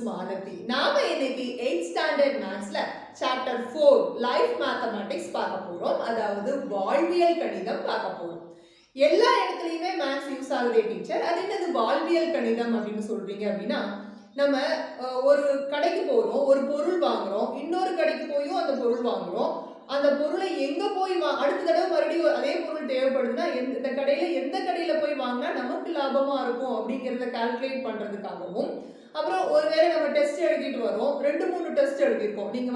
மாலதி. நாம இன்னைக்கு 8th standard மேத்ஸ்ல சாப்டர் 4 லைஃப் மேத்தமேட்டிக்ஸ் பார்க்க போறோம். அதாவது வாழ்வியல் கணிதம் பார்க்க போறோம். எல்லா இடத்துலயுமே மேத்ஸ் யூஸ் ஆகுதே டீச்சர், அது என்னது வாழ்வியல் கணிதம் அப்படின்னு சொல்றீங்க அப்படின்னா, நம்ம ஒரு கடைக்கு போறோம், ஒரு பொருள் வாங்குறோம், இன்னொரு கடைக்கு போயும் அந்த பொருள் வாங்குறோம். அந்த பொருளை எங்க போய் அடுத்த தடவை மறுபடியும் அதே பொருள் தேவைப்படுதுன்னா இந்த கடையில எந்த கடையில போய் வாங்கினா நமக்கு லாபமா இருக்கும் அப்படிங்கிறத கால்குலேட் பண்றதுக்காகவும், அப்புறம் ஒருவேளை நம்ம டெஸ்ட் எழுதிட்டு வரோம், 2-3 டெஸ்ட் எழுதியிருக்கோம். நீங்க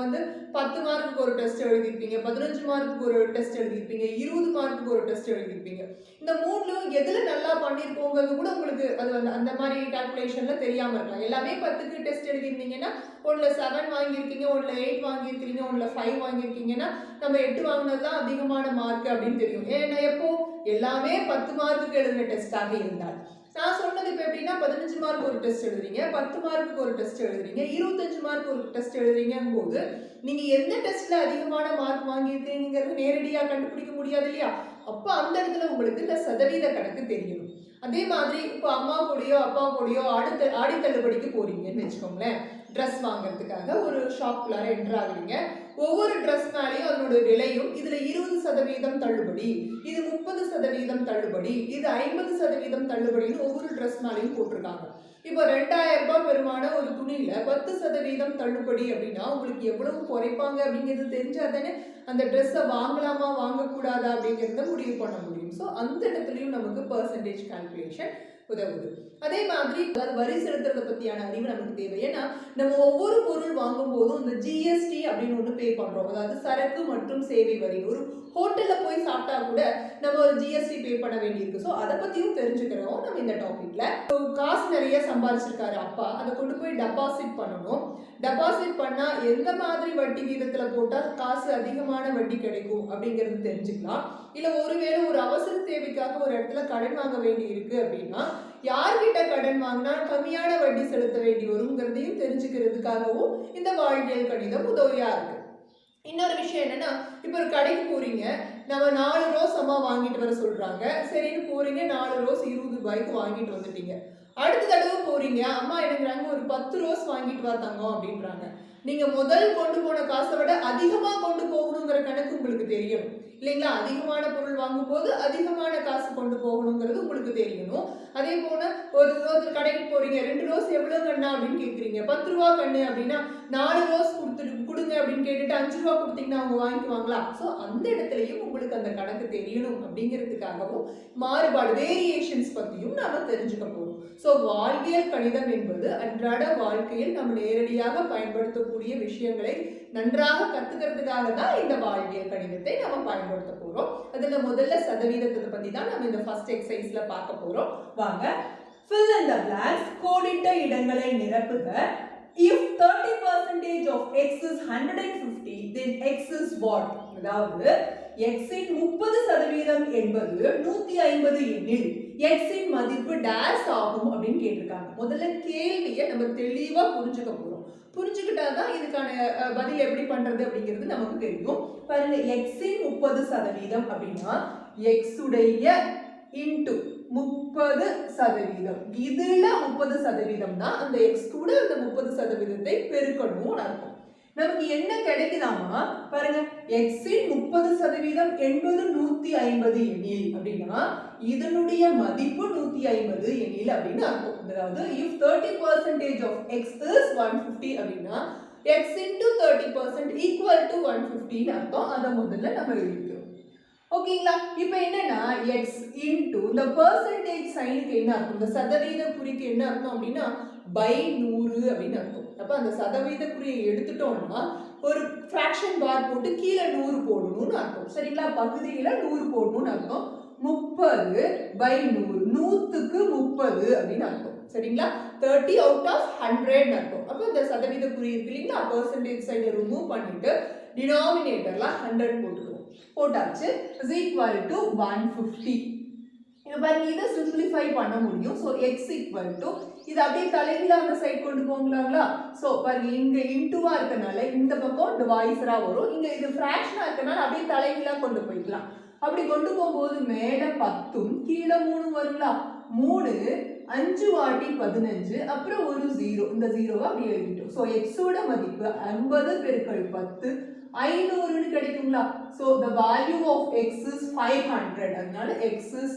10 மார்க்குக்கு ஒரு டெஸ்ட் எழுதியிருப்பீங்க, 15 மார்க்குக்கு ஒரு டெஸ்ட் எழுதியிருப்பீங்க, 20 மார்க்குக்கு ஒரு டெஸ்ட் எழுதியிருப்பீங்க. இந்த 3லும் எதுல நல்லா பண்ணியிருக்கோங்கிறது கூட உங்களுக்கு அது அந்த மாதிரி கால்குலேஷன்ல தெரியாம இருக்கலாம். எல்லாமே 10க்கு டெஸ்ட் எழுதியிருந்தீங்கன்னா ஒன்றுல 7 வாங்கியிருக்கீங்க, ஒன்றுல 8 வாங்கியிருக்கீங்க, ஒன்றுல 5 வாங்கியிருக்கீங்கன்னா நம்ம 8 வாங்கினதுதான் அதிகமான மார்க் அப்படின்னு தெரியும். ஏன்னா எப்போ எல்லாமே 10 மார்க்குக்கு எழுதின டெஸ்டாக இருந்தால். நான் சொன்னது இப்போ எப்படின்னா 15 மார்க் ஒரு டெஸ்ட் எழுதுறீங்க, 10 மார்க்குக்கு ஒரு டெஸ்ட் எழுதுறீங்க, 25 மார்க் ஒரு டெஸ்ட் எழுதுறீங்கும் போது நீங்க எந்த டெஸ்ட்ல அதிகமான மார்க் வாங்கியிருக்கீங்கிறது நேரடியாக கண்டுபிடிக்க முடியாது இல்லையா? அப்போ அந்த இடத்துல உங்களுக்கு இந்த சதவீத கணக்கு தெரியணும். அதே மாதிரி இப்போ அம்மா கூடயோ அப்பா கூடயோ ஆடி தள்ளுபடிக்கு போறீங்கன்னு வச்சுக்கோங்களேன். ட்ரெஸ் வாங்குறதுக்காக ஒரு ஷாப்குள்ளார என்ட்ரு ஆகுறீங்க. ஒவ்வொரு ட்ரெஸ் மேலேயும் அதனுடைய விலையும் இதுல 20% தள்ளுபடி, இது 30% தள்ளுபடி, இது 50% தள்ளுபடின்னு ஒவ்வொரு ட்ரெஸ் மேலேயும் போட்டிருக்காங்க. இப்போ 2000 ரூபாய் பெருமான ஒரு துணியில 10% தள்ளுபடி அப்படின்னா உங்களுக்கு எவ்வளவு குறைப்பாங்க அப்படிங்கிறது தெரிஞ்சா தானே அந்த ட்ரெஸ்ஸை வாங்கலாமா வாங்கக்கூடாதா அப்படிங்கிறத முடிவு பண்ண முடியும். ஸோ அந்த இடத்துலையும் நமக்கு பர்சன்டேஜ் கால்குலேஷன் உதவுது. அதே மாதிரி வரி செலுத்துறத பத்தியான அறிவு நமக்கு தேவை. ஏன்னா நம்ம ஒவ்வொரு பொருள் வாங்கும் போதும் இந்த ஜிஎஸ்டி அப்படின்னு ஒன்று பே பண்றோம். அதாவது சரக்கு மற்றும் சேவை வரி. ஒரு ஹோட்டல்ல போய் சாப்பிட்டா கூட நம்ம ஒரு ஜிஎஸ்டி பே பண்ண வேண்டியிருக்கு. ஸோ அதை பத்தியும் தெரிஞ்சுக்கிறோம் நம்ம இந்த டாபிக்ல. காசு நிறைய சம்பாதிச்சிருக்காரு அப்பா, அதை கொண்டு போய் டெபாசிட் பண்ணணும். டெபாசிட் பண்ணா எந்த மாதிரி வட்டி வீதத்துல போட்டா காசு அதிகமான வட்டி கிடைக்கும் அப்படிங்கிறது தெரிஞ்சுக்கலாம். இல்ல ஒருவேளை ஒரு அவசர தேவைக்காக ஒரு இடத்துல கடன் வாங்க வேண்டி இருக்கு அப்படின்னா யார்கிட்ட கடன் வாங்கினா கம்மியான வட்டி செலுத்த வேண்டி வருங்கிறதையும் தெரிஞ்சுக்கிறதுக்காகவும் இந்த வாழ்வியல் கணிதம் உதவியா இருக்கு. இன்னொரு விஷயம் என்னன்னா, இப்போ ஒரு கடைக்கு போறீங்க, நம்ம 4 ரோஸ் அம்மா வாங்கிட்டு வர சொல்றாங்க. சரின்னு போறீங்க, 4 ரோஸ் 20 ரூபாய்க்கு வாங்கிட்டு வந்துட்டீங்க. அடுத்த தடவை போறீங்க, அம்மா என்னங்கிறாங்க ஒரு 10 ரோஸ் வாங்கிட்டு வா தங்கம் அப்படின்றாங்க. நீங்க முதல் கொண்டு போன காசை விட அதிகமா கொண்டு போகணுங்கிற கணக்கு உங்களுக்கு தெரியணும் இல்லைங்களா? அதிகமான பொருள் வாங்கும் போது அதிகமான காசு கொண்டு போகணுங்கிறது உங்களுக்கு தெரியணும். அதே போல ஒரு கடைக்கு போறீங்க, 2 ரோஸ் எவ்வளவு கண்ணா அப்படின்னு கேட்குறீங்க, 10 ரூபா கண்ணு அப்படின்னா 4 ரோஸ் கொடுங்க அப்படின்னு கேட்டுட்டு 5 ரூபா கொடுத்தீங்கன்னா அவங்க வாங்கிக்குவாங்களா? ஸோ அந்த இடத்துலையும் உங்களுக்கு அந்த கணக்கு தெரியணும் அப்படிங்கிறதுக்காகவும் மாறுபாடு வேரியேஷன்ஸ் பற்றியும் நாம தெரிஞ்சுக்க போறோம். ஸோ வாழ்வியல் கணிதம் என்பது அன்றாட வாழ்க்கையில் நம்ம நேரடியாக பயன்படுத்தக்கூடிய விஷயங்களை நன்றாக கத்துக்கிறதுக்காக தான் இந்த வாழ்வியல் கணிதத்தை நம்ம பயன்படுத்த போறோம். அதுல முதல்ல சதவீதத்தை பத்தி தான் நம்ம இந்த ஃபர்ஸ்ட் எக்ஸசைஸ்ல பார்க்க போறோம். வாங்க. fill in the blanks, கோடிட்ட இடங்களை நிரப்புக. if 30% of x is 150 then x is what? அதாவது x இன் 30% என்பது 150 எனில் x இன் மதிப்பு டேஷ் ஆகும் அப்படின்னு கேட்டிருக்காங்க. முதல்ல கேள்வியை நம்ம தெளிவா புரிஞ்சுக்க போறோம். புரிஞ்சுக்கிட்டாதான் இதுக்கான பதில் எப்படி பண்றது அப்படிங்கிறது நமக்கு தெரியும். பாருங்க, x இன் 30% அப்படின்னா x உடைய இன்டு 30%. இதுல 30% தான் அந்த x கூட அந்த 30%ஐ பெருக்கணும்னு அர்த்தம். நமக்கு என்ன கிடைக்குதாமா பாருங்க, x இன் 30% என்பது 150 எனில் அப்படின்னா இதனுடைய மதிப்பு 150 எனில் அப்படின்னு அர்த்தம். அதாவது if 30% of x is 150 அப்படின்னா x into 30% equal to 150 அர்த்தம். அதை முதல்ல நம்ம எழுதிக்கிறோம். ஓகேங்களா? இப்போ என்னன்னா x into இந்த பெர்சன்டேஜ் சைனுக்கு என்ன அர்த்தம், இந்த சதவீத குறிக்கு என்ன அர்த்தம் அப்படின்னா by 100 அப்படின்னு அர்த்தம். அப்ப அந்த சதவீத குறியை எடுத்துட்டோம்னா ஒரு ஃபிராக்ஷன் பார் போட்டு கீழே 100 போடணும்னு அர்த்தம். சரிங்களா? பகுதியில 100 போடணும்னு அர்த்தம். 30 by 100, 100க்கு 30 அப்படின்னு அர்த்தம். சரிங்களா? 30 out of 100 அர்த்தம். அப்ப இந்த சதவீத குறி இருக்கு இல்லைங்களா, பெர்சன்டேஜ் சைடை ரிமூவ் பண்ணிட்டு டினாமினேட்டர்ல 100 போட்டுக்கிறோம். போட்டாச்சு is equal to 150. இங்க பாருங்க, இதை சிம்பிளிஃபை பண்ண முடியும். ஸோ எக்ஸ் ஈக்குவல் டு இது அப்படியே தலைகீழா அந்த சைட் கொண்டு போங்களாங்களா? ஸோ பாருங்க, இங்க இன்டுவா இருக்கனால இந்த பக்கம் டிவைசரா வரும், இங்க இது ஃபிராக்ஷனா இருக்கனால அப்படியே தலைகீழா கொண்டு போய்க்கலாம். அப்படி கொண்டு போகும்போது மேல 10 கீழே 3 வருங்களா? 3 5 வாட்டி 15 அப்புறம் ஒரு 0 இந்த 0வை அப்படியே எழுதிட்டோம். ஸோ எக்ஸோட மதிப்பு 50 பெருக்கல் 10 500ன்னு கிடைக்குங்களா? So the value of x is 500. அதனால x is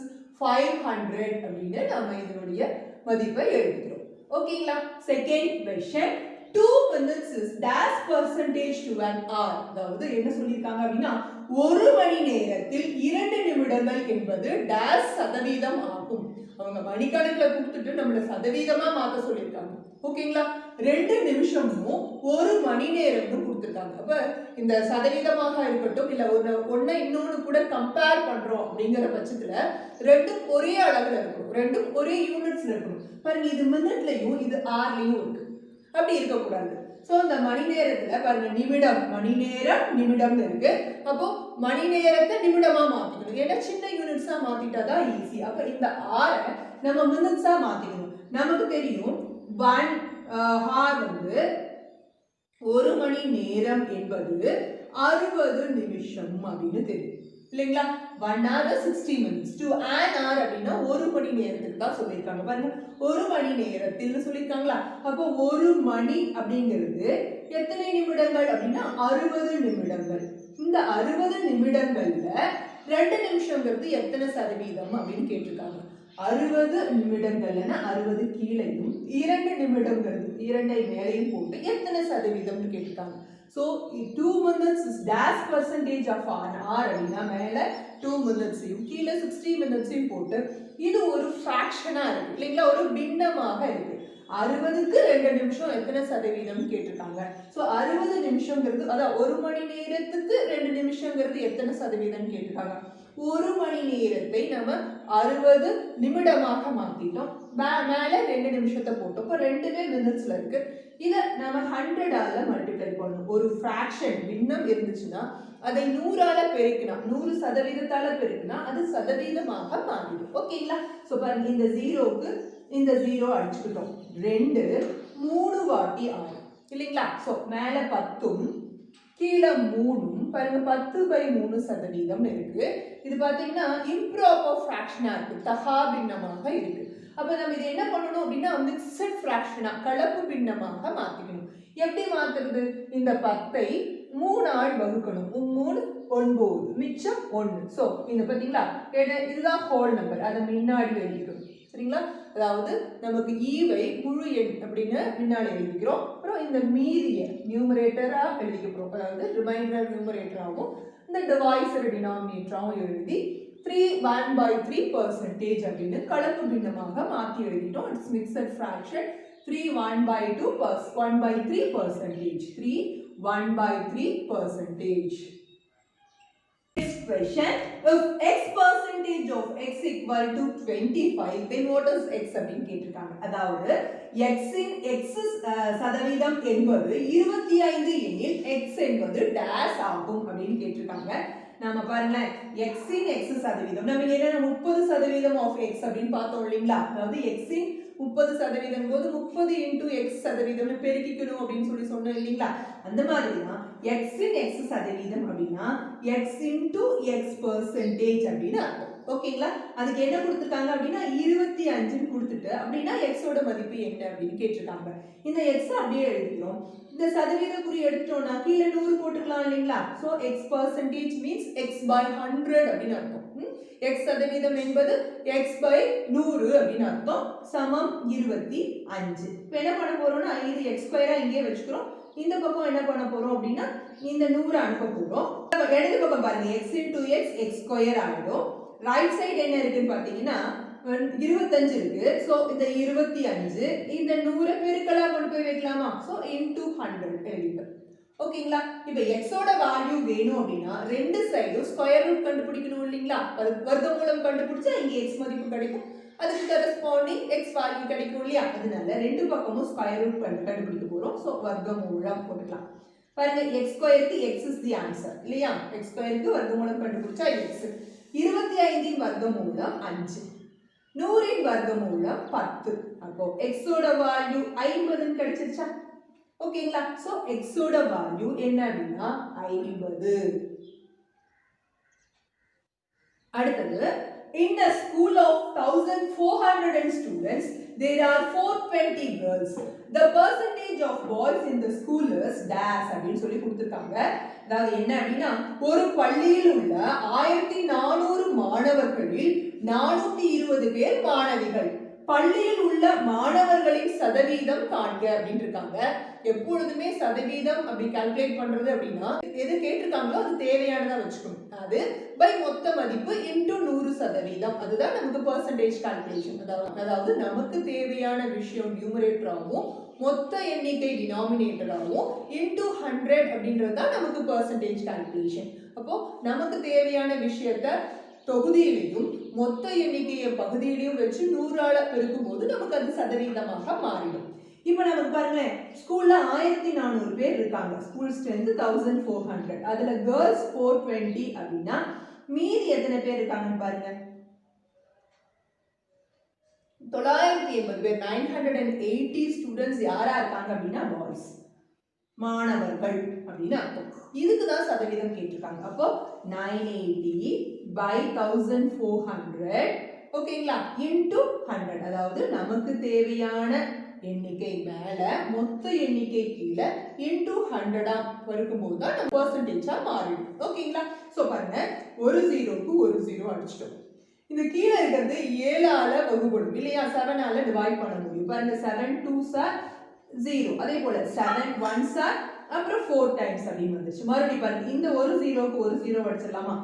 500 அப்படின்னு நம்ம இதனுடைய மதிப்பை எழுதிக்கிறோம். ஓகேங்களா? Second question 2 minutes is dash percentage to an hour. அதாவது என்ன சொல்லிருக்காங்க அப்படின்னா ஒரு மணி நேரத்தில் 2 நிமிடங்கள் என்பது டேஷ் சதவீதம் ஆகும். அவங்க மணிக்கணக்கில் கொடுத்துட்டு நம்மள சதவீதமா மாத்த சொல்லியிருக்காங்க. ஓகேங்களா? 2 நிமிஷமும் ஒரு மணி நேரம்னு கொடுத்துருக்காங்க. அப்ப இந்த சதவீதமாக இருக்கட்டும் இல்ல ஒன்ன இன்னொன்னு கூட கம்பேர் பண்றோம் அப்படிங்கிற பட்சத்துல ரெண்டும் ஒரே அளவுல இருக்கணும், ரெண்டும் ஒரே யூனிட்ஸ்ல இருக்கணும். பாருங்க இது மினிட்லயும் இது ஆர்லயும் இருக்கு, அப்படி இருக்கக்கூடாது. ஸோ இந்த மணி நேரத்துல பாருங்க நிமிடம் மணி நேரம் நிமிடம்னு இருக்கு. அப்போ மணி நேரத்தை நிமிடமா மாத்திக்கணும். ஏன்னா சின்ன யூனிட்ஸா மாத்திட்டாதான் ஈஸி. அப்ப இந்த ஆரை நம்ம மினிட்ஸா மாத்திக்கணும். நமக்கு தெரியும் 1 hour வந்து ஒரு மணி நேரம் என்பது 60 நிமிஷம் அப்படின்னு தெரியும் இல்லைங்களா? 1 hour 60 minutes to an hour அப்படின்னா ஒரு மணி நேரத்துக்கு தான் சொல்லியிருக்காங்க. பாருங்க ஒரு மணி நேரத்தில் சொல்லியிருக்காங்களா? அப்போ ஒரு மணி அப்படிங்கிறது எத்தனை நிமிடங்கள் அப்படின்னா 60 நிமிடங்கள். இந்த 60 நிமிடங்கள்ல 2 நிமிஷங்கிறது எத்தனை சதவீதம் அப்படின்னு கேட்டிருக்காங்க. 60 நிமிடங்கள்னா 60 கீழையும் 2 நிமிடங்கிறது 2ஐ மேலையும் போட்டு எத்தனை சதவீதம்னு கேட்டிருக்காங்க. So 2 minutes is dash percentage of an hour அப்படின்னா மேல 2 minutes கீழே 60 minutes போட்டு இது ஒரு ஃபிராக்ஷனா இருக்கு இல்லைங்களா? ஒரு பின்னமாக இருக்கு. 60க்கு 2 நிமிஷம் எத்தனை சதவீதம் கேட்டிருக்காங்க. ஸோ 60 நிமிஷங்கிறது அதான் ஒரு மணி நேரத்துக்கு 2 நிமிஷங்கிறது எத்தனை சதவீதம் கேட்டிருக்காங்க. ஒரு மணி நேரத்தை நம்ம 60 நிமிடமாக மாத்திட்டோம். மேல 2 நிமிஷத்தை போட்டோம். இப்போ ரெண்டுமே மினிட்ஸ்ல இருக்கு. இதை நம்ம 100ஆல மல்டிப்ளை பண்ணணும். ஒரு ஃபிராக்ஷன் பின்னம் இருந்துச்சுன்னா அதை 100ஆல பெருக்கினா 100 சதவீதத்தால பெருக்கினா அது சதவீதமாக மாறிடும். ஓகேங்களா? ஸோ பாருங்க இந்த 0க்கு இந்த 0 அடிச்சுக்கிட்டோம். 2 3 வாட்டி 6 இல்லைங்களா? ஸோ மேல 10ம் கீழே 3ம் பாருங்க 10/3 சதவீதம் இருக்கு. இது பாத்தீங்கன்னா இம்ப்ராப்பர் ஃபிராக்ஷனா இருக்கு, தகா பின்னமாக இருக்கு. அப்ப நம்ம இது என்ன பண்ணணும் அப்படின்னா மிக்சட் ஃபிராக்ஷனா கலப்பு பின்னமாக மாத்திக்கணும். எப்படி மாத்துறது? இந்த 10ஐ 3ஆல் வகுக்கணும். 3 9 மிச்சம் 1. ஸோ இந்த பார்த்தீங்களா இதுதான் ஹோல் நம்பர், அதை முன்னாடி எழுதிக்கணும் சரிங்களா? அதாவது நமக்கு ஈவை முழு எண் அப்படின்னு முன்னாடி எழுதிக்கிறோம். அப்புறம் இந்த மீதியை நியூமரேட்டரா எழுதிக்க போகிறோம். அதாவது ரிமைண்டர் நியூமரேட்டராகவும் இந்த டிவைசர் டினாமினேட்டராகவும் எழுதி 3 1/3% அப்படின்னு கலப்பு பின்னமாக மாற்றி எழுதிட்டோம். It's mixed fraction 3 1/3%. 3 1/3%. Next question, if x percentage of x equal to 25 then what is x அப்படின்னு கேட்டிருக்காங்க. அதாவது x இன் x சதவீதம் என்பது 25 எனில் x என்பது டேஷ் ஆகும் அப்படின்னு கேட்டிருக்காங்க. நாம பாருங்க x இன் x சதவீதம் நம்ம என்ன 30% of x அப்படின்னு பார்த்தோம் இல்லைங்களா? அதாவது x இன் 30% போது 30 into x சதவீதம்னு பெருக்கிக்கணும் அப்படின்னு சொன்னோம் இல்லைங்களா? அந்த மாதிரி தான் x இன் x சதவீதம் அப்படின்னா x into x percentage அப்படின்னு அர்த்தம். ஓகேங்களா? அதுக்கு என்ன கொடுத்துருக்காங்க அப்படின்னா 25 கொடுத்துட்டு அப்படின்னா x ஓட மதிப்பு என்ன அப்படின்னு கேட்டிருக்காங்க. இந்த x அப்படியே எழுதிக்கிறோம். இந்த சதவீத குறி எடுத்துட்டோம்னா கீழே 100 போட்டுக்கலாம் இல்லைங்களா? So x percentage means x/100 அப்படின்னு அர்த்தம். x சதவீதம் என்பது x/100 அப்படின்னு அர்த்தம். சமம் 25. இப்போ என்ன பண்ண போறோம்னா இது x2 இங்கே வச்சுக்கிறோம். இந்த பக்கம் என்ன பண்ண போறோம் அப்படின்னா இந்த 100 அனுப்ப போறோம். இடது பக்கம் பாருங்க x into x x2 ஆயிடும். ரைட் சைடு என்ன இருக்குன்னு பாத்தீங்கன்னா 25 இருக்கு. சோ இந்த 25 இந்த 100 பெருக்கலா கொண்டு போய் வைக்கலாமா? சோ into 100 எழுதிட்டோம். ஓகேங்களா? இப்போ x ஓட வேல்யூ வேணும் அப்படின்னா ரெண்டு சைடும் ஸ்கொயர் ரூட் கண்டுபிடிக்கணும் இல்லைங்களா? அது வர்க்கமூலம் கண்டுபிடிச்சா இங்க x மதிப்பு கிடைக்கும், அதுக்கு கரெஸ்பாண்டிங் x வேல்யூ கிடைக்கும் இல்லையா? அதனால ரெண்டு பக்கமும் ஸ்கொயர் ரூட் கண்டுபிடிக்க போறோம். சோ வர்க்கமூலம் போட்டுக்கலாம். பாருங்க x2 க்கு x is the answer இல்லையா? x2 க்கு வர்க்கமூலம் கண்டுபிடிச்சா x. 25 இன் வர்க்கமூலம் 5, 100 இன் வர்க்கமூலம் 10. அப்போ x ஓட வேல்யூ 50 கிடைச்சிருச்சா? ஓகேங்களா? சோ x ஓட வேல்யூ என்ன அப்படின்னா 50. அடுத்தது in a school of 1400 students there are 420 girls. The percentage of boys in the school is dash அப்படினு சொல்லி கொடுத்திருக்காங்க. அதாவது என்ன அப்படினா ஒரு பள்ளியில் உள்ள 1400 மாணவர்களில் 420 பேர் மாணவிகள். பள்ளியில் உள்ள மாணவர்களின் சதவீதம் காண்க அப்படின்னு இருக்காங்க. எப்பொழுதுமே சதவீதம் அப்படி கால்குலேட் பண்றது அப்படின்னா எது கேட்டிருக்காங்களோ அது தேவையானதா வச்சுக்கணும். அது பை மொத்த மதிப்பு இன்டு 100%. அதுதான் நமக்கு பெர்சன்டேஜ் கால்குலேஷன். அதாவது நமக்கு தேவையான விஷயம் நியூமரேட்டராகவும் மொத்த எண்ணிக்கை டினாமினேட்டராகவும் இன்டு 100 அப்படின்றது தான் நமக்கு பெர்சன்டேஜ் கால்குலேஷன். அப்போ நமக்கு தேவையான விஷயத்த தொகுதியிலையும் மொத்த எண்ணிக்கையை பகுதியிலையும் வச்சு 100ஆல பெருக்கும் போது நமக்கு அது சதவீதமாக மாறிடும். இப்போ நமக்கு பாருங்களேன், ஸ்கூல்ல 1400 பேர் இருக்காங்க. School strength 1400. அதுல கேர்ள்ஸ் 420 அப்படின்னா மீதி எத்தனை பேர் இருக்காங்கன்னு பாருங்க. 980 பேர், 980 ஸ்டூடெண்ட்ஸ் யாரா இருக்காங்க அப்படின்னா பாய்ஸ், மாணவர்கள் அப்படின்னு அர்த்தம். இதுக்கு தான் சதவீதம் கேட்டிருக்காங்க. அப்போ 980 by 1400 ஓகேங்களா இன்டு 100. அதாவது நமக்கு தேவையான எண்ணிக்கை மேல மொத்த எண்ணிக்கை கீழே இன்டு 100 பெருக்கும் போது தான் நம்ம பெர்சன்டேஜா மாறிடும். ஓகேங்களா? சோ பாருங்க, ஒரு ஜீரோக்கு ஒரு ஜீரோ அடிச்சிட்டோம். இந்த கீழே இருக்கிறது 7ஆல வகுப்படும் இல்லையா? 7ஆல டிவைட் பண்ண முடியும். பாருங்க, 7 2s are 0. அதே போல 7 1s are அப்புறம் 4 டைம்ஸ் அப்படின்னு வந்துச்சு. மறுபடியும் பாருங்க, இந்த ஒரு ஜீரோக்கு ஒரு ஜீரோ அடிச்சிடலாமா?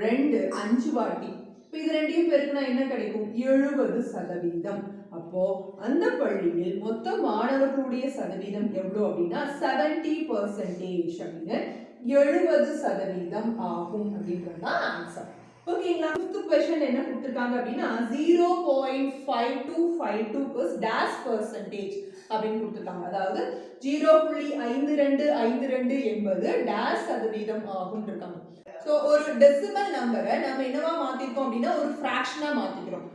2 5 வாட்டி. இப்போ இது ரெண்டையும் பெருக்குனா என்ன கிடைக்கும்? 70%. அப்போ அந்த பள்ளியில் மொத்த மாணவர்களுடைய சதவீதம் எவ்வளோ அப்படின்னா 70% அப்படின்னு 70% ஆகும் அப்படின்றது தான் ஆன்சர். ஓகேங்களா? ஃபிஃப்த் क्वेश्चन என்ன கொடுத்திருக்காங்க அப்படின்னா 0.5252 is dash percentage அப்படின்னு கொடுத்திருக்காங்க. அதாவது 0.5252 என்பது டேஷ் சதவீதம் ஆகும் இருக்காங்க. சோ ஒரு டெசிமல் நம்பரை நம்ம என்னவா மாத்திருக்கோம் அப்படின்னா ஒரு ஃபிராக்ஷனா மாத்திக்கிறோம்.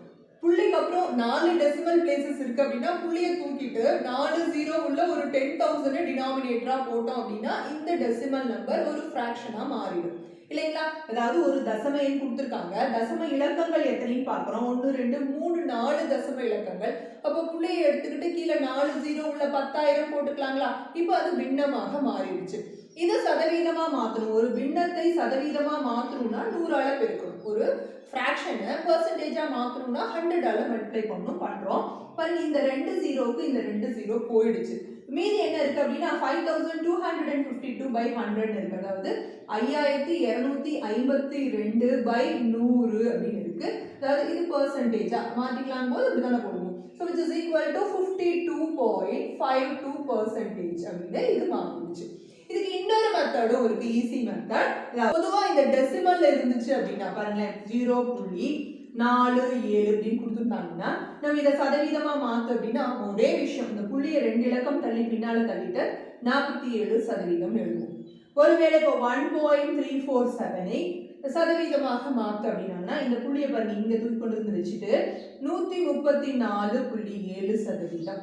புள்ளிக்கு அப்புறம் 4 டெசிமல் பிளேசஸ் இருக்கு அப்படின்னா புள்ளியை தூக்கிட்டு 4 0 உள்ள ஒரு 10,000 டினாமினேட்டரா போட்டோம் அப்படின்னா இந்த டெசிமல் நம்பர் ஒரு ஃபிராக்ஷனா மாறிடும் இல்லைங்களா? அதாவது ஒரு தசம எண் கொடுத்திருக்காங்க. தசம இலக்கங்கள் எத்தனைன்னு பார்க்கிறோம். 1 2 3 4 தசம இலக்கங்கள். அப்போ புள்ளியை எடுத்துக்கிட்டு கீழே 4 0 உள்ள 10,000 போட்டுக்கலாங்களா? இப்போ அது பின்னமாக மாறிடுச்சு. இது சதவீதமா மாத்தணும். ஒரு பின்னத்தை சதவீதமா மாத்தணும்னா 100ஆல பெருக்கணும். ஒரு ஃபிராக்ஷனை பெர்சன்டேஜா மாத்தணும்னா 100ஆல மல்டிப்ளை பண்ணணும். பண்றோம் பாருங்க, இந்த 2 0க்கு இந்த 2 0 போயிடுச்சு. மீதி என்ன இருக்கு அப்படின்னா 5252 by 100 இருக்கு. அதாவது 5252 by 100 அப்படின்னு இருக்கு. அதாவது இது பெர்சன்டேஜா மாத்திக்கலாம் போது இப்படி தானே போடுவோம். So which is equal to 52.52% அப்படின்னு இது மாறிடுச்சு. இதுக்கு இன்னொரு மெத்தடும் இருக்கு, ஈஸி மெத்தட். பொதுவா இந்த டெசிமல்ல இருந்துச்சு அப்படின்னா பாருங்களேன், 0.47 அப்படின்னு கொடுத்துருந்தாங்கன்னா நம்ம இதை சதவீதமா மாத்து அப்படின்னா ஒரே விஷயம், இந்த புள்ளியை 2 இலக்கம் தள்ளி பின்னால தள்ளிட்டு 47% எழுதுவோம். ஒருவேளை இப்போ 1.3478 சதவீதமாக மாத்து அப்படின்னா இந்த புள்ளியை பாருங்க இங்க தூக்கி கொண்டு வந்து வச்சுட்டு 134.7%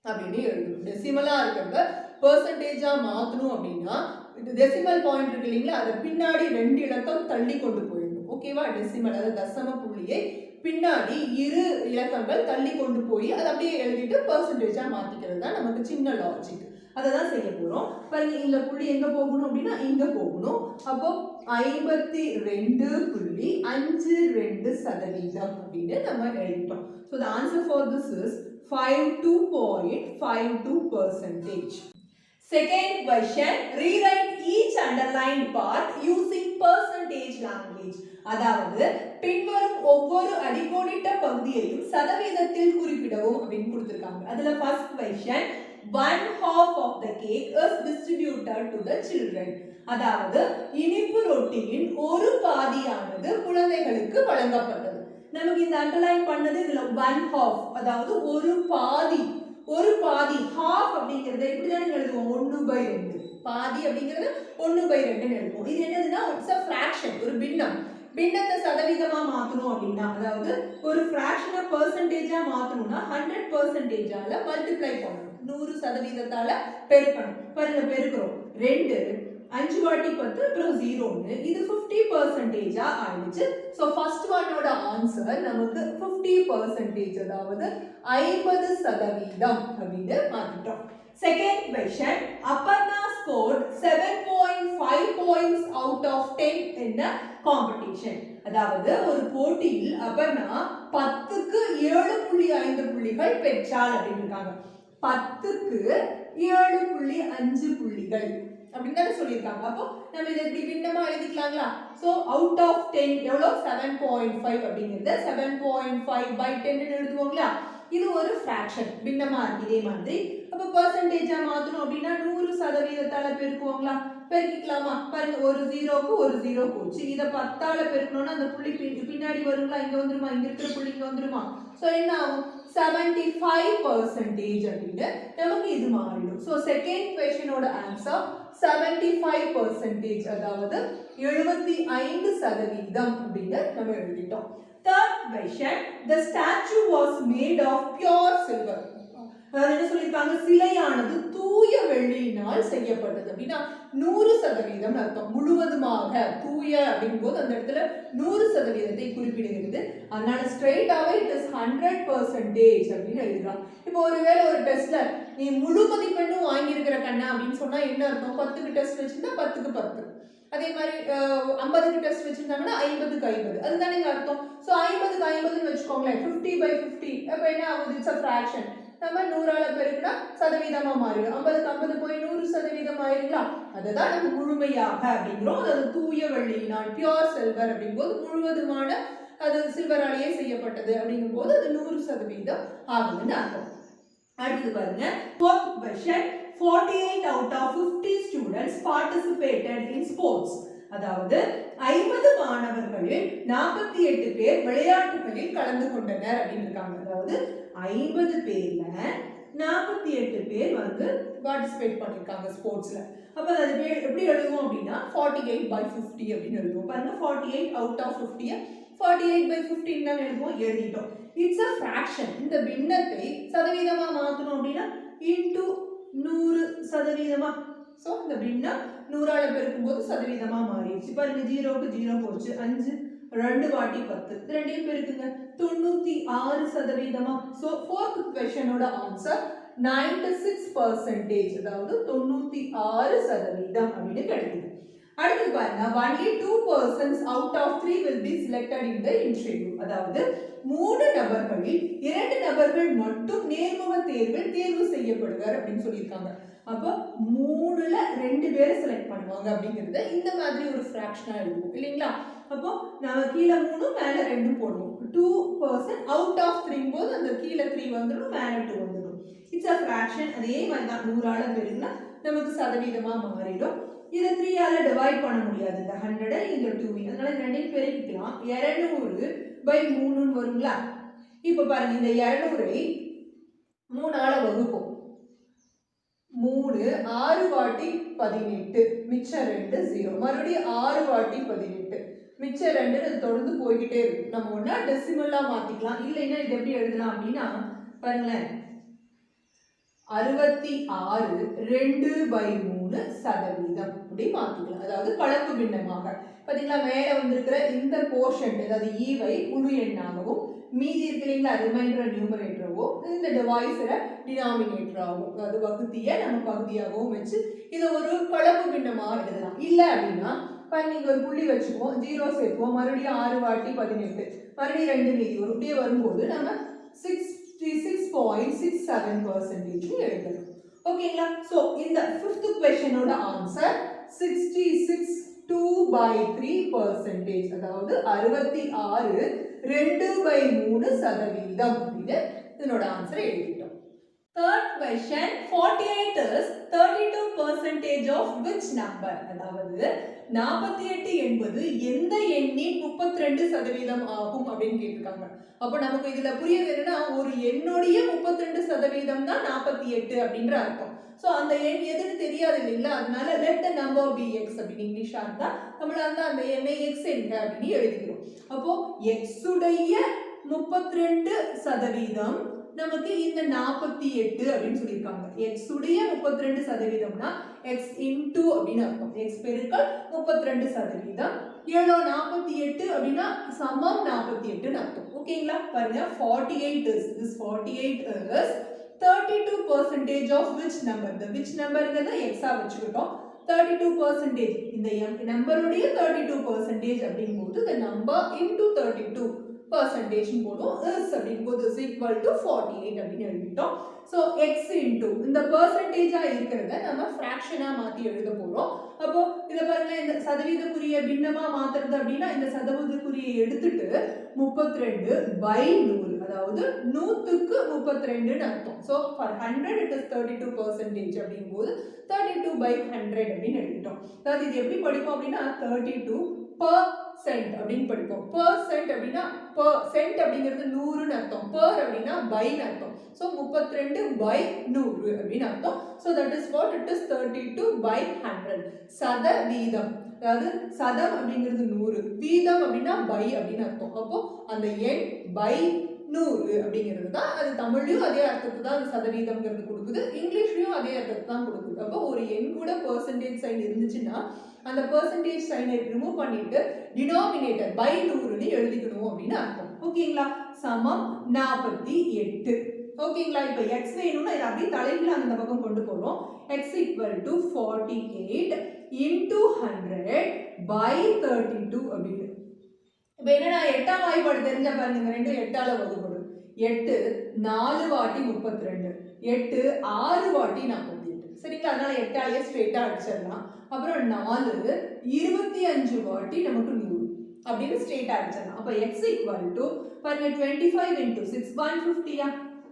அப்படின்னு எழுதணும். டெசிமலா இருக்கிறத பெர்சன்டேஜா மாத்தணும் அப்படின்னா இந்த டெசிமல் பாயிண்ட் இருக்கு இல்லைங்களா, அதை பின்னாடி 2 இலக்கம் தள்ளி கொண்டு போயிடணும். ஓகேவா? டெசிமல் அதாவது தசம புள்ளியை பின்னாடி 2 இலக்கங்கள் தள்ளி கொண்டு போய் அதை அப்படியே எழுதிட்டு பெர்சன்டேஜா மாத்திக்கிறது தான் நமக்கு சின்ன லாஜிக். அதை தான் செய்ய போறோம். பாருங்க, இந்த புள்ளி எங்க போகணும் அப்படின்னா இங்க போகணும். அப்போ 52.52% அப்படின்னு நம்ம எழுதிட்டோம். So the answer for this is 52.52%. Second question, rewrite each underlined part using percentage language. அதாவது பின்வரும் ஒவ்வொரு அடிக்கோடிட்ட பகுதியையும் சதவீதத்தில் குறிப்பிடவும் அப்படின்னு கொடுத்திருக்காங்க. அதுல first question, 1/2 of the cake is distributed to the children. அதாவது இனிப்பு ரொட்டியின் ஒரு பாதியானது குழந்தைகளுக்கு வழங்கப்பட்டது. நமக்கு இந்த அண்டர்லைன் பண்ணது இதுல 1/2, அதாவது ஒரு பாதி. ஒரு பாதி, half அப்படிங்கறத இப்படிதான் எழுதுவோம், 1/2. பாதி அப்படிங்கறது 1/2 எழுதுவோம். இது என்னதுன்னா இட்ஸ் a fraction, ஒரு பின்னம். பின்னத்தை சதவீதமா மாத்தணும் அப்படின்னா, அதாவது ஒரு ஃபிராக்ஷனை பெர்சன்டேஜா மாத்தணும்னா 100%ஆல மல்டிப்ளை பண்ணணும். 100%ஆல பெருக்கணும். பாருங்க, பெருக்கிறோம். 2 5 வாட்டி 10 அப்புறம் 0 இது 50% ஆயிடுச்சு. சோ ஃபர்ஸ்ட் ஒன்னோட ஆன்சர் நமக்கு 50%, அதாவது 50% அப்படின்னு மாத்திட்டோம். Second question, Aparna scored 7.5 points out of 10 in the competition. அதாவது ஒரு போட்டியில் அபர்ணா 10க்கு 7.5 புள்ளிகள் பெற்றாள் அப்படின்னு இருக்காங்க. 10க்கு 7.5 புள்ளிகள் அப்படின்னு தானே சொல்லியிருக்காங்க. அப்போ நம்ம இதை எப்படி பின்னமா எழுதிக்கலாங்களா? ஸோ அவுட் ஆஃப் 10 எவ்வளோ 7.5 அப்படிங்கிறது 7.5 by 10 எழுதுவோங்களா? இது ஒரு ஃபிராக்ஷன் பின்னமா இருக்கு இதே மாதிரி. அப்ப பெர்சன்டேஜா மாத்தணும் அப்படின்னா 100%ஆல பெருக்குவோங்களா? பெருக்கிக்கலாமா? பாருங்க, ஒரு 0க்கு ஒரு 0 போச்சு. இத 10ஆல பெருக்கணும்னா அந்த புள்ளி பின்னாடி வருங்களா? இங்க வந்துருமா? இங்க இருக்கிற புள்ளி இங்க வந்துருமா? சோ என்ன ஆகும்? 75% அப்படின்னு நமக்கு இது மாறிடும். சோ செகண்ட் क्वेश्चनோட ஆன்சர் 75%, அதாவது 75% அப்படின்னு நம்ம எழுதிட்டோம். Third question, the statue was made of pure silver. அதாவது என்ன சொல்லிருக்காங்க? சிலையானது தூய வெள்ளியினால் செய்யப்பட்டது அப்படின்னா 100% அர்த்தம். முழுவதுமாக தூய அப்படிங்கும்போது அந்த இடத்துல 100%ஐ குறிப்பிடுகிறது. அதனால ஸ்ட்ரெயிட்டாவே இட் இஸ் 100% அப்படின்னு எழுதலாம். இப்போ ஒருவேளை ஒரு டெஸ்ட்ல நீ முழு மதிப்பெண்ணும் வாங்கியிருக்கிற கண்ணா அப்படின்னு சொன்னா என்ன அர்த்தம்? 10க்கு டெஸ்ட் வச்சிருந்தா 10க்கு 10. அதே மாதிரி 50க்கு டெஸ்ட் வச்சிருந்தாங்கன்னா 50க்கு 50. அதுதானே அர்த்தம். ஸோ 50க்கு 50ன்னு வச்சுக்கோங்களேன். 50/50. அப்போ என்ன ஆகுது? It's a fraction. நம்ம 100ஆல பெருக்கினா சதவீதமா மாறிடும். 50க்கு 50 போய் 100% ஆயிருங்களா? அதுதான் நம்ம முழுமையாக அப்படிங்கிறோம். அதாவது தூய வெள்ளியினால் பியூர் சில்வர் அப்படிங்கும்போது முழுவதுமான அது சில்வராலேயே செய்யப்பட்டது அப்படிங்கும்போது அது 100% ஆகுதுன்னு அர்த்தம். அடுத்து பாருங்க, fourth question, 48 out of 50 students participated in sports. அதாவது 50 மாணவர்களில் 48 பேர் விளையாட்டுகளில் கலந்து கொண்டனர் அப்படின்னு இருக்காங்க. அதாவது 50 பேர்ல 48 பேர் வந்து பார்ட்டிசிபேட் பண்ணிருக்காங்க ஸ்போர்ட்ஸ்ல. அப்ப அது எப்படி எழுதுவோம் அப்படின்னா 48/50 அப்படின்னு எழுதுவோம். பாருங்க, 48 out of 50 48/15 தான் எழுதுவோம். எழுதிட்டோம். It's a fraction. இந்த பின்னத்தை சதவீதமா மாத்தணும் அப்படின்னா into 100%. சோ இந்த பின்னம் 100ஆல பெருக்கும்போது சதவீதமா மாறிடுச்சு. பாருங்க, 0க்கு 0 போச்சு. 5 2 வாட்டி 10. இது ரெண்டையும் பெருக்குங்க. 96%. சோ fourth questionோட ஆன்சர் 96%, அதாவது 96% அப்படின்னு கிடைக்குது. அடுத்து பாருங்க, only 2 persons out of 3 will be selected in the interview. அதாவது 3 நபர்களில் 2 நபர்கள் மட்டும் நேர்முக தேர்வில் தேர்வு செய்யப்படுவார் அப்படின்னு சொல்லியிருக்காங்க. அப்போ 3ல 2 பேரை செலக்ட் பண்ணுவாங்க அப்படிங்கறத இந்த மாதிரி ஒரு ஃபிராக்ஷனா எழுதுவோம் இல்லைங்களா? அப்போ நாம கீழே 3 மேல 2 போடுவோம். 2 person out of 3 போது அந்த கீழே 3 வந்துடும், மேல 2 வந்துடும். It's a fraction. அதே மாதிரி தான் 100ஆல பெருக்கினா நமக்கு சதவீதமா மாறிடும். இதை 3ஆல டிவைட் பண்ண முடியாது. இந்த 100 இந்த 2, அதனால ரெண்டையும் பெருக்கிக்கலாம். 200/3 வருங்களா? இப்போ பாருங்க, இந்த 200ஐ 3ஆல வகுப்போம். 3 6 வாட்டி 18, மிச்சம் 2 0. மறுபடியும் 6 வாட்டி 18, மிச்சம் 2 தொடர்ந்து போய்கிட்டே இருக்கு. நம்ம ஒண்ணா டெசிமலா மாத்திக்கலாம், இல்லைன்னா இது எப்படி எழுதலாம் அப்படின்னா பாருங்களேன், 66 2/3% அப்படி மாத்திக்கலாம். அதாவது கலப்பு பின்னமாக பாத்தீங்களா? மேல வந்திருக்கிற இந்த போர்ஷன், அதாவது ஈவை முழு எண்ணாகவும், மீதி இருக்கு இல்லைங்களா ரிமைண்டர் நியூமரேட்டராகவும், இந்த டிவைஸர டினாமினேட்டராகவும், அதாவது வகுத்திய நம்ம பகுதியாகவும் வச்சு இதை ஒரு கலப்பு பின்னமாக எழுதலாம். இல்ல அப்படின்னா பாருங்க, இங்க ஒரு புள்ளி வச்சுக்குவோம், 0 சேர்ப்போம், மறுபடியும் 6 வாட்டி 18, மறுபடியும் 2 மீதி வரும். இப்படியே வரும்போது நம்ம 66.67% எழுதணும். ஓகேங்களா? சோ இந்த 5th questionோட ஆன்சர் 66.2/3%, அதாவது 66 2/3% அப்படின்னு இதனோட ஆன்சர் எழுதிட்டோம். Third question, 48 is 32% of which number? அதாவது 48 என்பது எந்த எண்ணின் 32% ஆகும் அப்படின்னு கேட்டிருக்காங்க. அப்போ நமக்கு இதுல புரியுது என்னன்னா, ஒரு எண்ணுடைய 32% தான் 48 அப்படின்ற அர்த்தம். சோ அந்த எண் எதுன்னு தெரியாது இல்லைங்களா? அதனால let the number be x அப்படின்னு இங்கிலீஷா இருந்தா, நம்மள அந்த எண்ணை x என்க அப்படின்னு எழுதிக்கிறோம். அப்போ x உடைய 32% நமக்கு இந்த 48 அப்படின்னு சொல்லியிருக்காங்க. x உடைய 32%னா x into அப்படின்னு அர்த்தம். x பெருக்கல் 32%. 7 48 அப்படின்னா சமம் 48 அர்த்தம். ஓகேங்களா? பாருங்க 48 is this 48 is 32% of which number? The which numberங்கிறத x ஆ வச்சுக்கிட்டோம். 32% இந்த நம்பருடைய 32% அப்படிங்கும்போது the number into 32 percentage போடும் is அப்படிங்கும்போது is equal to 48 அப்படின்னு எழுதிட்டோம். So x into இந்த percentage இருக்கிறத நம்ம fraction மாத்தி எழுத போறோம். அப்போ இத பாருங்க இந்த சதவீதக்குரிய பின்னமா மாத்துறது அப்படின்னா இந்த சதவீதக்குரிய எடுத்துட்டு 32 by 100 அதாவது 100க்கு 32 ன்னு அர்த்தம். So for 100 it is 32% அப்படிங்கும்போது 32 by 100 அப்படின்னு எழுதிட்டோம். அதாவது இது எப்படி படிப்போம் அப்படின்னா 32% அப்படின்னு படிப்போம். percent அப்படின்னா percent அப்படிங்கிறது 100 ன்னு அர்த்தம். per அப்படின்னா by ன்னு அர்த்தம். So 32 by 100 அப்படின்னு அர்த்தம். So that is what it is 32 by 100. சதவீதம் அதாவது சதம் அப்படிங்கிறது 100 வீதம் அப்படின்னா by அப்படின்னு அர்த்தம். அப்போ அந்த எண் by 100 அப்படிங்கிறது தான் அது தமிழ்லயும் அதே அர்த்தத்தை தான் அது சதவீதம்ங்கிறது கொடுக்குது இங்கிலீஷ்லயும் அதே அர்த்தத்தை தான் கொடுக்குது. அப்போ ஒரு எண் கூட பெர்சன்டேஜ் சைன் இருந்துச்சுன்னா அந்த பெர்சன்டேஜ் சைனை ரிமூவ் பண்ணிட்டு டினாமினேட்டர் பை 100ன்னு எழுதிக்கணும் அப்படின்னு அர்த்தம். ஓகேங்களா? சமம் 48. ஓகேங்களா? இப்போ x வேணும்னா இதை அப்படியே தலைகீழ அந்த பக்கம் கொண்டு போறோம். x equal to 48 into 100 by 32 அப்படின்னு. இப்போ என்னன்னா 8ஆம் வாய்ப்பாடு தெரிஞ்சா பாருங்க இந்த ரெண்டும் 8ஆல வகுப்படும். 8 4 வாட்டி 32 8 6 வாட்டி 48. சரிங்களா? அதனால 8ஆலயே ஸ்ட்ரைட்டா அடிச்சிடலாம். அப்புறம் 4 25 வாட்டி நமக்கு 100 அப்படின்னு ஸ்ட்ரைட்டா அடிச்சிடலாம். அப்ப x equal to பாருங்க 25 into 6 150.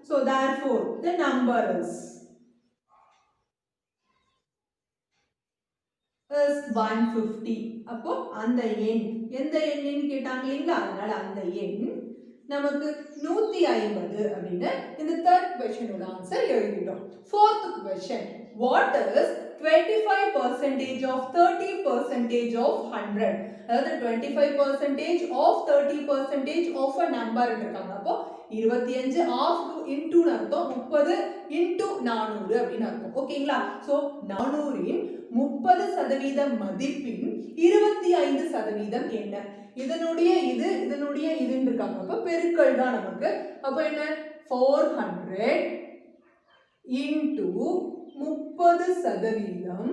So therefore the number is 150. அப்போ அந்த எண் எந்த எண்ணின்னு கேட்டாங்க இல்லைங்களா? அதனால அந்த எண் நமக்கு 150 அப்படின்னு இந்த third questionோட ஆன்சர் எழுதிட்டோம். fourth question, what is 25% of 30% of 100? அதாவது 25% of 30% of a number இருக்காங்க. அப்போ 25 of into அர்த்தம் 30 into 400 அப்படின்னு அர்த்தம். ஓகேங்களா? சோ 400இன் 30% மதிப்பின் 25% என்ன? இதனுடைய இதுன்னு இருக்காங்க. அப்ப பெருக்கல் தான் நமக்கு. அப்ப என்ன 400 into 30%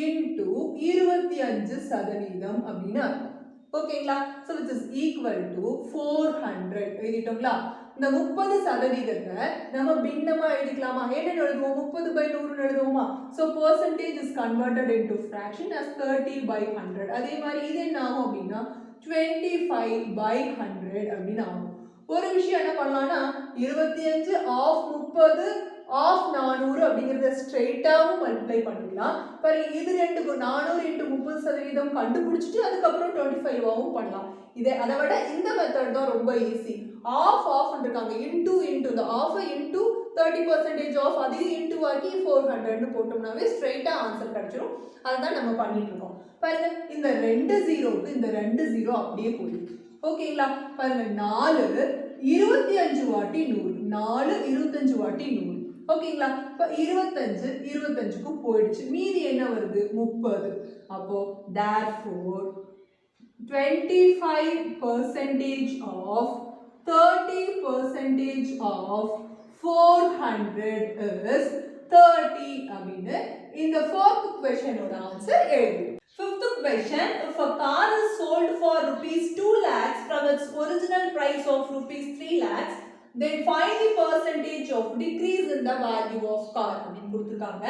into 25% அப்படின்னு அர்த்தம். ஓகேங்களா? so which is equal to 400 எழுதிட்டோங்களா? இந்த 30% நம்ம பின்னமா எழுதிக்கலாமா? என்ன எழுதுவோம்? 30 by 100 எழுதுவோமா? so percentage is converted into fraction as 30 by 100. அதே மாதிரி இது என்ன ஆகும் அப்படின்னா 25 by 100 அப்படின்னு ஆகும். ஒரு விஷயம் என்ன பண்ணலாம்னா 25 of 30 of 400 அப்படிங்கறத ஸ்ட்ரைட்டாவும் மல்டிப்ளை பண்ணிடலாம். பாரு இது ரெண்டுக்கும் 400 into 30% கண்டுபிடிச்சிட்டு அதுக்கப்புறம் 25 ஆவும் பண்ணலாம். இதை அதை விட இந்த மெத்தட் தான் ரொம்ப ஈஸி. ஆஃப் இருக்காங்க இன்டூ இந்த ஆஃப் இன்டூ 30% ஆஃப் அதையும் இன்டூ ஆக்கி 400ன்னு போட்டோம்னாவே ஸ்ட்ரைட்டா ஆன்சர் கிடைச்சிடும். அதுதான் நம்ம பண்ணிட்டு இருக்கோம். பாருங்க இந்த 2 ஜீரோக்கு இந்த 2 ஜீரோ அப்படியே போயிடுது. ஓகேங்களா? பாருங்க 4 25 வாட்டி 100 4 25 வாட்டி 100. ஓகேங்களா? இப்போ 25க்கு போயிடுச்சு. மீதி என்ன வருது? 30. அப்போ therefore 25% of 30% of 400 is 30 அப்படின்னு இந்த fourth question ஓட ஆன்சர் எழுது. Fifth question, if a car is sold for rupees 2 lakhs from its original price of rupees 3 lakhs, then find the percentage of decrease in the value of car அப்படின்னு கொடுத்திருக்காங்க.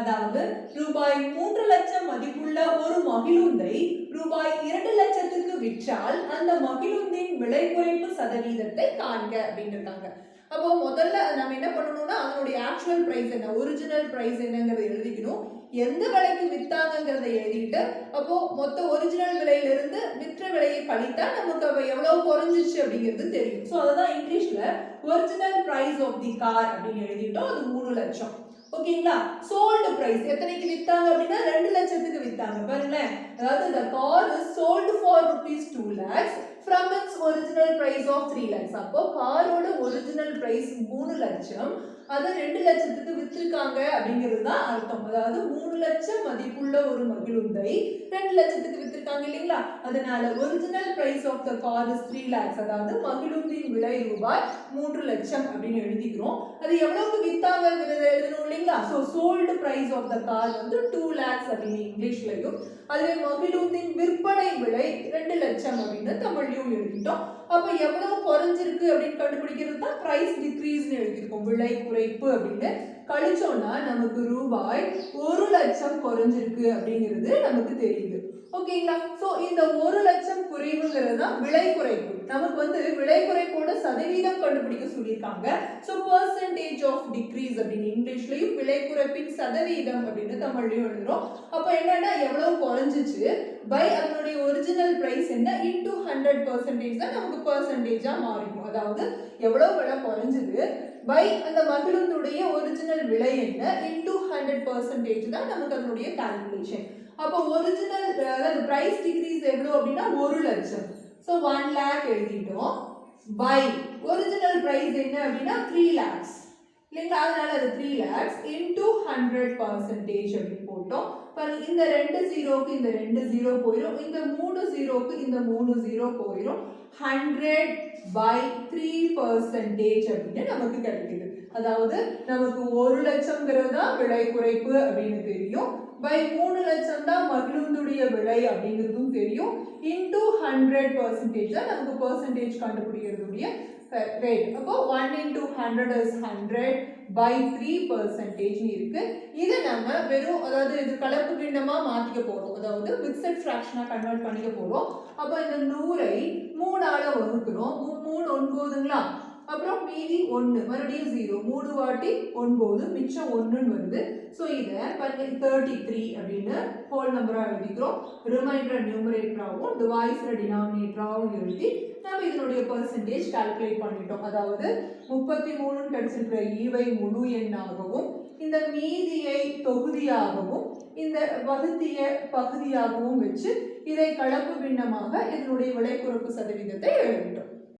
அதாவது ரூபாய் 3 லட்சம் மதிப்புள்ள ஒரு மகிழுந்தை ரூபாய் 2 லட்சத்துக்கு விற்றால் அந்த மகிழுந்தின் விலை குறைப்பு சதவீதத்தை காண்க அப்படின்னு இருக்காங்க. அப்போ முதல்ல நம்ம என்ன பண்ணணும்னா அதனுடைய ஆக்சுவல் பிரைஸ் என்ன, ஒரிஜினல் பிரைஸ் என்னங்கிறத எழுதிக்கணும். எந்த விலைக்கு வித்தாங்கிறத எழுதிட்டு அப்போ மொத்த ஒரிஜினல் விலையிலிருந்து விற்ற விலையை கழித்தா நமக்கு அவ எவ்வளவு குறைஞ்சிச்சு அப்படிங்கிறது தெரியும். ஸோ அதான் இங்கிலீஷ்ல original price of the car அப்படின்னு எழுதிட்டோம். அது 3 லட்சம். ஓகேங்களா? சோல்டு பிரைஸ் எத்தனைக்கு வித்தாங்க அப்படின்னா 2 லட்சத்துக்கு வித்தாங்க. பாருங்களேன், அதாவது the car is sold for rupees 2 lakhs from its original price of 3 lakhs. அப்போ காரோட ஒரிஜினல் பிரைஸ் 3 லட்சம், அதை 2 லட்சத்துக்கு வித்திருக்காங்க அப்படிங்கிறது தான் அர்த்தம். அதாவது 3 லட்சம் மதிப்புள்ள ஒரு மகிழுந்தை 2 லட்சத்துக்கு வித்திருக்காங்க இல்லைங்களா? அதனால original price of the car is 3 lakhs. அதாவது மகிழுந்தின் விலை ரூபாய் 3 லட்சம் அப்படின்னு எழுதிக்கிறோம். அது எவ்வளவுக்கு வித்தாங்கிறத எழுதணும் இல்லைங்களா? So sold price of the car வந்து 2 lakhs அப்படின்னு இங்கிலீஷ்லையும், அதுவே மகிழுந்தின் விற்பனை விலை 2 லட்சம் அப்படின்னு தமிழ்லையும் எழுதிட்டோம். அப்ப எவ்வளவு குறைஞ்சிருக்கு அப்படின்னு கண்டுபிடிக்கிறது தான் பிரைஸ் டிக்ரீஸ்னு எழுதியிருக்கோம். விலை குறைப்பு அப்படின்னு கழிச்சோம்னா நமக்கு ரூபாய் 1 லட்சம் குறைஞ்சிருக்கு அப்படிங்கிறது நமக்கு தெரியுது. ஓகேங்களா? சோ இந்த 1 லட்சம் குறைவுங்கிறது தான் விலை குறைப்பு. நமக்கு வந்து விலை குறைப்போட சதவீதம் கண்டுபிடிக்க சொல்லியிருக்காங்க. ஸோ பர்சன்டேஜ் ஆஃப் டிக்ரீஸ் அப்படின்னு இங்கிலீஷ்லையும், விலை குறைப்பின் சதவீதம் அப்படின்னு தமிழ்லையும் எழுதுறோம். அப்போ என்னன்னா எவ்வளவு குறைஞ்சிச்சு பை அதனுடைய ஒரிஜினல் பிரைஸ் என்ன இன்டூ 100% தான் நமக்கு பர்சன்டேஜா மாறிடும். அதாவது எவ்வளவு விலை குறைஞ்சது பை அந்த மகிழுந்துடைய ஒரிஜினல் விலை என்ன இன்டூ 100% தான் நமக்கு அதனுடைய கால்குலேஷன். அப்போ ஒரிஜினல் அதாவது பிரைஸ் டிக்ரீஸ் எவ்வளோ அப்படின்னா 1 லட்சம். ஸோ 1 lakh எழுதிட்டோம். பை ஒரிஜினல் பிரைஸ் என்ன அப்படின்னா 3 lakhs இல்லைங்களா? அதனால அது 3 lakhs இன்டூ 100% அப்படின்னு போட்டோம். இந்த 2 ஜீரோக்கு இந்த 2 ஜீரோ போயிடும், இந்த 3 ஜீரோக்கு இந்த 3 ஜீரோ போயிடும். 100 by 3% அப்படின்னு நமக்கு கிடைக்குது. அதாவது நமக்கு 1 லட்சம்ங்கிறது தான் விலை குறைப்பு அப்படின்னு தெரியும், பை 3 லட்சம் தான் மகிழுந்துடைய விலை அப்படிங்கிறதும் தெரியும், இன்டூ 100% தான் நமக்கு பர்சன்டேஜ் கண்டுபிடிக்கிறதுடைய ரேட். அப்போ 1 into 100 is 100 by 3% இருக்கு. இதை நம்ம வெறும் அதாவது இது கலப்பு பின்னமா மாத்திக்க போறோம், அதாவது மிக்சட் ஃபிராக்ஷனா கன்வெர்ட் பண்ணிக்க போறோம். அப்போ இந்த 100ஐ 3ஆல வகுக்கிறோம். 3 9ங்களா? அப்புறம் மீதி 1 மறுபடியும் 0, 3 வாட்டி 9 மிச்சம் 1ன்னு வருது. ஸோ இதை 33 அப்படின்னு ஹோல் நம்பரா எழுதிக்கிறோம். ரிமைண்டர் நியூமரேட்டராகவும் டிவைஸர் டினாமினேட்டராகவும் எழுதி நம்ம இதனுடைய பர்சன்டேஜ் கால்குலேட் பண்ணிட்டோம். அதாவது 33 கிடைச்சிருக்கிற ஈவை முழு எண்ணாகவும், இந்த மீதியை தொகுதியாகவும், இந்த வகுத்திய பகுதியாகவும் வச்சு இதை கலப்பு பின்னமாக இதனுடைய விலை குறைப்பு சதவீதத்தை எழுதிட்டோம்.